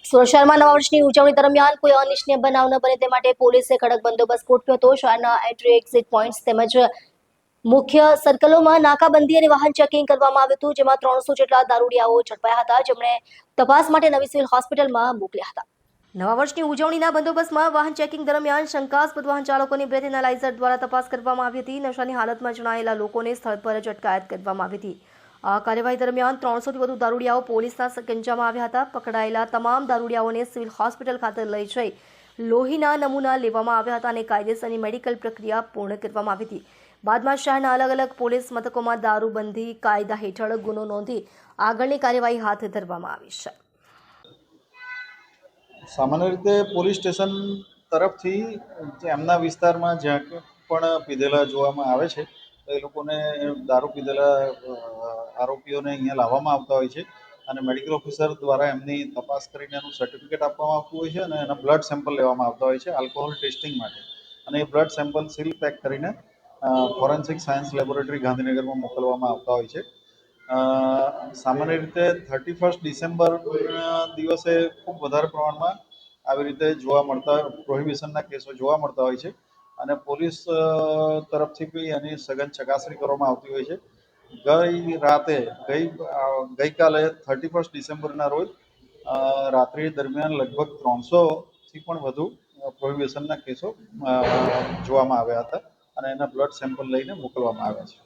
સુરત શહેરમાં નવા વર્ષની ઉજવણી દરમિયાન કોઈ અનિચ્છનીય બનાવ ન બને તે માટે પોલીસે કડક બંદોબસ્ત ગોઠવ્યો હતો. શહેરના એન્ટ્રી એક્ઝિટ પોઈન્ટ્સ તેમજ મુખ્ય સર્કલોમાં નાકાબંધી અને વાહન ચેકિંગ કરવામાં આવ્યું હતું, જેમાં 300 જેટલા દારૂડિયાઓ ઝડપાયા હતા, જેમણે તપાસ માટે નવી સિવિલ હોસ્પિટલમાં મોકલ્યા હતા. નવા વર્ષની ઉજવણીના બંદોબસ્તમાં વાહન ચેકિંગ દરમિયાન શંકાસ્પદ વાહન ચાલકોની બ્રેથ એનાલાઇઝર દ્વારા તપાસ કરવામાં આવી હતી. નશાની હાલતમાં જણાયેલા લોકોને સ્થળ પર જ અટકાયત કરવામાં આવી હતી. આ કાર્યવાહી દરમિયાન 300થી વધુ દારૂડિયાઓ પોલીસના સંકંજામાં આવ્યા હતા. પકડાયેલા તમામ દારૂડિયાઓને સિવિલ હોસ્પિટલ ખાતે લઈ જઈ લોહીના નમૂના લેવામાં આવ્યા હતા અને કાયદેસરની મેડિકલ પ્રક્રિયા પૂર્ણ કરવામાં આવી હતી. બાદમાં શહેરના અલગ અલગ પોલીસ મથકોમાં દારૂબંધી કાયદા હેઠળ ગુનો નોંધી આગળની કાર્યવાહી હાથ ધરવામાં આવી છે. સામાન્ય રીતે પોલીસ સ્ટેશન તરફથી એમના વિસ્તારમાં જ્યાં પણ પીધેલા જોવામાં આવે છે તો એ લોકોને દારૂ પીધેલા આરોપીઓને અહીંયા લાવવામાં આવતા હોય છે અને મેડિકલ ઓફિસર દ્વારા એમની તપાસ કરીને એનું સર્ટિફિકેટ આપવામાં આવતું હોય છે અને એના બ્લડ સેમ્પલ લેવામાં આવતા હોય છે આલ્કોહોલ ટેસ્ટિંગ માટે. અને એ બ્લડ સેમ્પલ સીલ પેક કરીને ફોરેન્સિક સાયન્સ લેબોરેટરી ગાંધીનગરમાં મોકલવામાં આવતા હોય છે. સામાન્ય રીતે 31 ડિસેમ્બર દિવસે ખૂબ વધારે પ્રમાણમાં આવી રીતે જોવા મળતા પ્રોહિબિશનના કેસો જોવા મળતા હોય છે અને પોલીસ તરફથી બી એની સઘન ચકાસણી કરવામાં આવતી હોય છે. ગઈકાલે 31 ડિસેમ્બરના રોજ રાત્રિ દરમિયાન લગભગ 300થી પણ વધુ પ્રોહિબિશનના કેસો જોવામાં આવ્યા હતા અને એના બ્લડ સેમ્પલ લઈને મોકલવામાં આવ્યા છે.